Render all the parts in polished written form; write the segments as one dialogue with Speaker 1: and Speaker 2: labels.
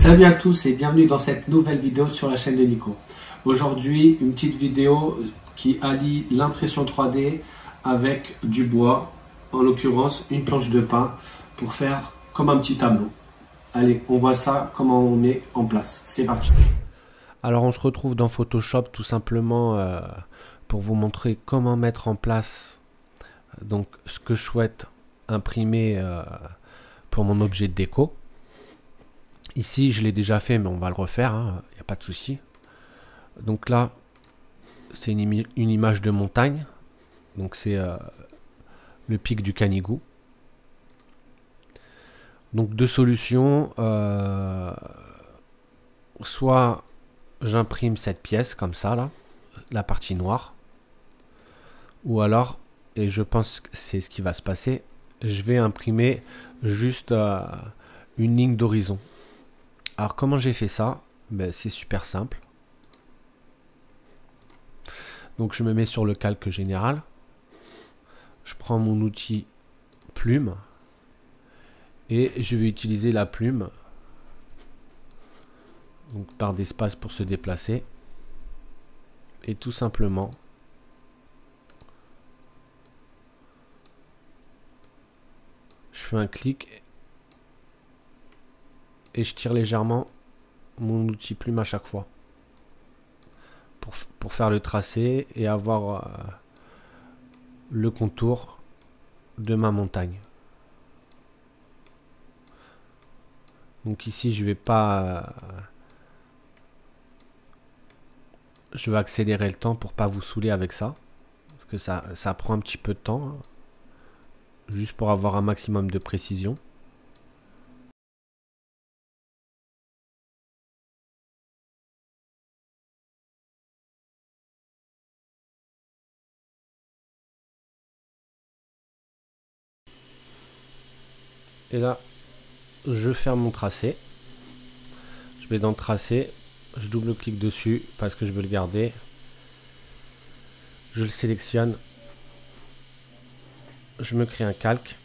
Speaker 1: Salut à tous et bienvenue dans cette nouvelle vidéo sur la chaîne de Nico. Aujourd'hui, une petite vidéo qui allie l'impression 3D avec du bois, en l'occurrence une planche de pin pour faire comme un petit tableau. Allez, on voit ça, comment on met en place. C'est parti.
Speaker 2: Alors on se retrouve dans Photoshop tout simplement pour vous montrer comment mettre en place donc ce que je souhaite imprimer pour mon objet de déco. Ici je l'ai déjà fait mais on va le refaire, il n'y a pas de souci. Donc là c'est une image de montagne, donc c'est le pic du Canigou. Donc deux solutions, soit j'imprime cette pièce comme ça là, la partie noire, ou alors, et je pense que c'est ce qui va se passer, je vais imprimer juste une ligne d'horizon. Alors comment j'ai fait ça? Ben, c'est super simple. Donc je me mets sur le calque général, je prends mon outil plume et je vais utiliser la plume donc par d'espace pour se déplacer, et tout simplement je fais un clic et je tire légèrement mon outil plume à chaque fois pour faire le tracé et avoir le contour de ma montagne. Donc ici je vais pas je vais accélérer le temps pour pas vous saouler avec ça, parce que ça prend un petit peu de temps, juste pour avoir un maximum de précision. Et là je ferme mon tracé, je vais dans le tracé, je double-clique dessus parce que je veux le garder, je le sélectionne, je me crée un calque.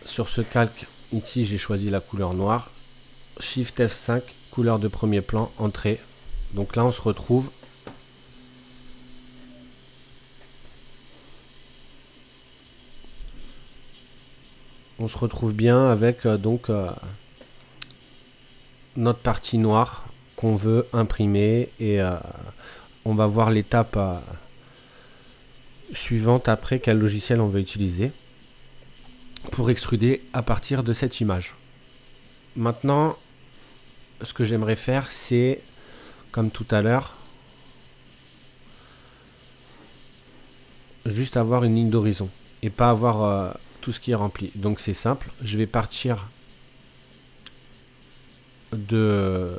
Speaker 2: Sur ce calque ici j'ai choisi la couleur noire, Shift F5, couleur de premier plan, entrée. Donc là on se retrouve bien avec notre partie noire qu'on veut imprimer, et on va voir l'étape suivante après, quel logiciel on veut utiliser pour extruder à partir de cette image. Maintenant ce que j'aimerais faire, c'est comme tout à l'heure, juste avoir une ligne d'horizon et pas avoir tout ce qui est rempli. Donc c'est simple, je vais partir de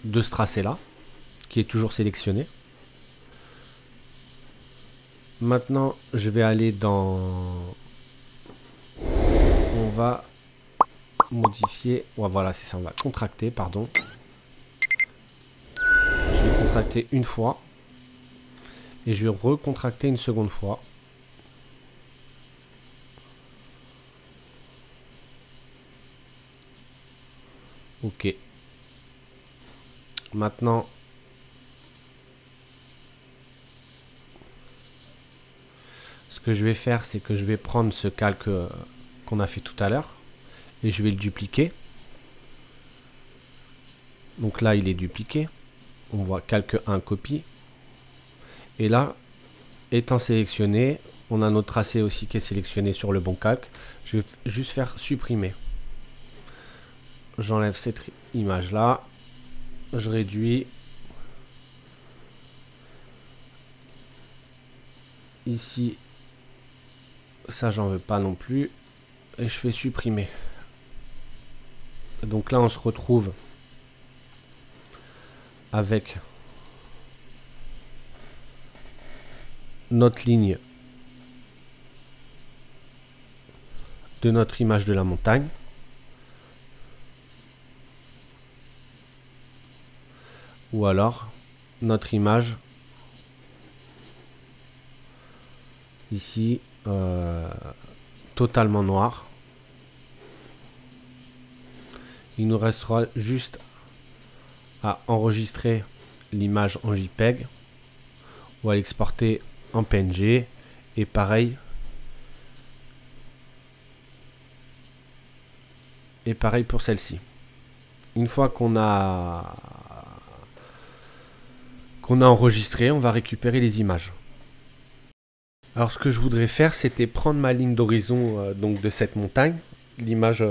Speaker 2: ce tracé là qui est toujours sélectionné. Maintenant je vais aller dans, on va modifier, ouais, voilà c'est ça, on va contracter, pardon, je vais contracter une fois et je vais recontracter une seconde fois. Ok, maintenant ce que je vais faire, c'est que je vais prendre ce calque qu'on a fait tout à l'heure et je vais le dupliquer. Donc là il est dupliqué, on voit calque 1 copie, et là étant sélectionné, on a notre tracé aussi qui est sélectionné sur le bon calque. Je vais juste faire supprimer, j'enlève cette image là, je réduis ici, ça j'en veux pas non plus, et je fais supprimer. Donc là on se retrouve avec notre ligne de notre image de la montagne. Ou alors notre image ici totalement noire. Il nous restera juste à enregistrer l'image en JPEG ou à l'exporter en PNG. Et pareil. Et pareil pour celle-ci. Une fois qu'on a enregistré, on va récupérer les images. Alors ce que je voudrais faire, c'était prendre ma ligne d'horizon donc de cette montagne, l'image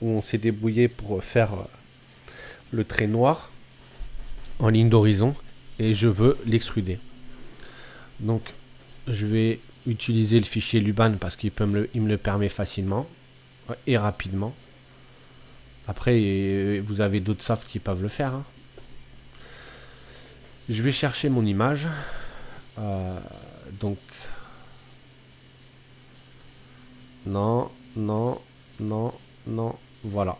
Speaker 2: où on s'est débrouillé pour faire le trait noir en ligne d'horizon, et je veux l'extruder. Donc je vais utiliser le fichier Luban parce qu'il me le permet facilement et rapidement. Après, vous avez d'autres softs qui peuvent le faire, hein. Je vais chercher mon image. Donc, non, non, non, non, voilà.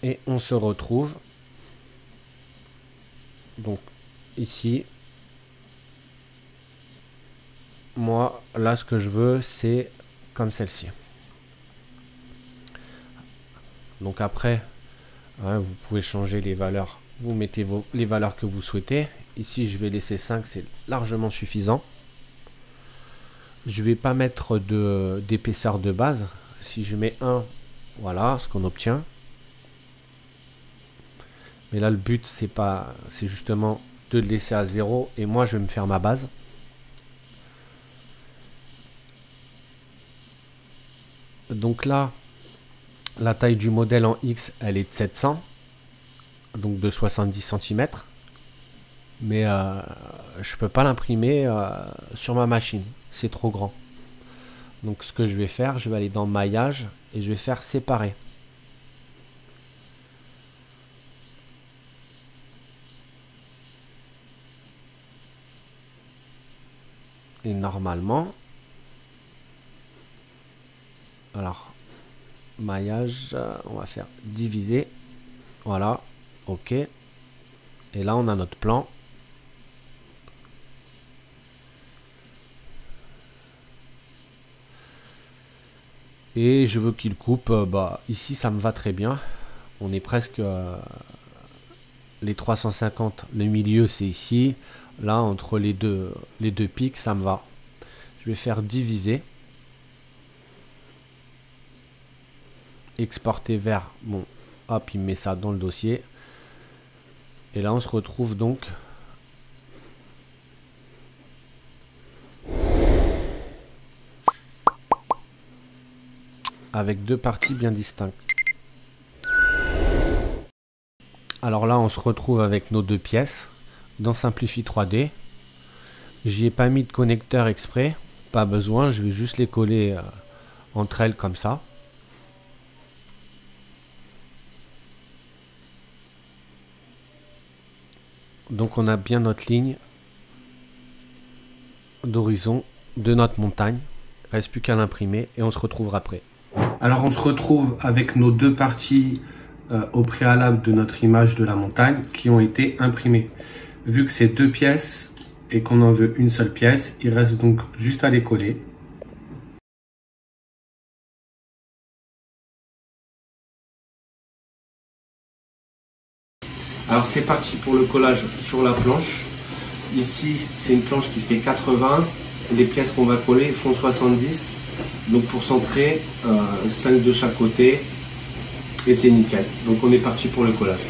Speaker 2: Et on se retrouve. Donc, ici. Moi, là, ce que je veux, c'est comme celle-ci. Donc après, hein, vous pouvez changer les valeurs. Vous mettez les valeurs que vous souhaitez. Ici, je vais laisser 5, c'est largement suffisant. Je vais pas mettre d'épaisseur de base. Si je mets 1, voilà ce qu'on obtient. Mais là, le but, c'est justement de le laisser à 0. Et moi, je vais me faire ma base. Donc là, la taille du modèle en X, elle est de 700, donc de 70 cm. Mais je peux pas l'imprimer sur ma machine, c'est trop grand. Donc ce que je vais faire, je vais aller dans maillage et je vais faire séparer. Et normalement, alors, maillage, on va faire diviser. Voilà, ok. Et là, on a notre plan. Et je veux qu'il coupe. Ici, ça me va très bien. On est presque les 350. Le milieu, c'est ici. Là, entre les deux pics, ça me va. Je vais faire diviser. Exporter vers, bon, hop, il met ça dans le dossier. Et là, on se retrouve donc avec deux parties bien distinctes. Alors là, on se retrouve avec nos deux pièces dans Simplify 3D. J'y ai pas mis de connecteur exprès, pas besoin, je vais juste les coller entre elles comme ça. Donc on a bien notre ligne d'horizon de notre montagne. Reste plus qu'à l'imprimer et on se retrouvera après.
Speaker 1: Alors on se retrouve avec nos deux parties au préalable de notre image de la montagne qui ont été imprimées. Vu que c'est deux pièces et qu'on en veut une seule pièce, il reste donc juste à les coller. Alors c'est parti pour le collage sur la planche. Ici c'est une planche qui fait 80. Les pièces qu'on va coller font 70. Donc pour centrer, 5 de chaque côté. Et c'est nickel. Donc on est parti pour le collage.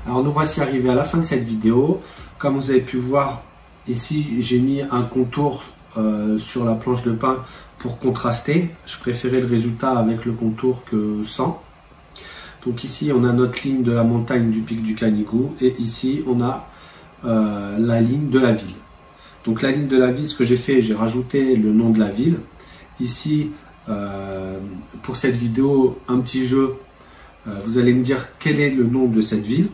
Speaker 1: Alors nous voici arrivés à la fin de cette vidéo. Comme vous avez pu voir, ici j'ai mis un contour sur la planche de pain pour contraster. Je préférais le résultat avec le contour que sans. Donc ici on a notre ligne de la montagne du pic du Canigou et ici on a la ligne de la ville. Donc la ligne de la ville, ce que j'ai fait, j'ai rajouté le nom de la ville. Ici, pour cette vidéo, un petit jeu, vous allez me dire quel est le nom de cette ville.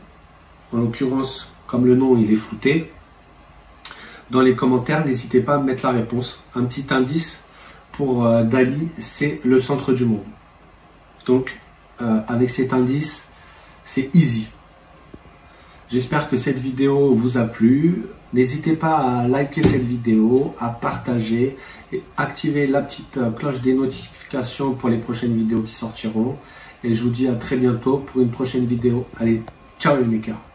Speaker 1: En l'occurrence, comme le nom il est flouté, dans les commentaires, n'hésitez pas à mettre la réponse. Un petit indice pour Dali, c'est le centre du monde. Donc, avec cet indice, c'est easy. J'espère que cette vidéo vous a plu. N'hésitez pas à liker cette vidéo, à partager et activer la petite cloche des notifications pour les prochaines vidéos qui sortiront. Et je vous dis à très bientôt pour une prochaine vidéo. Allez, ciao les makers!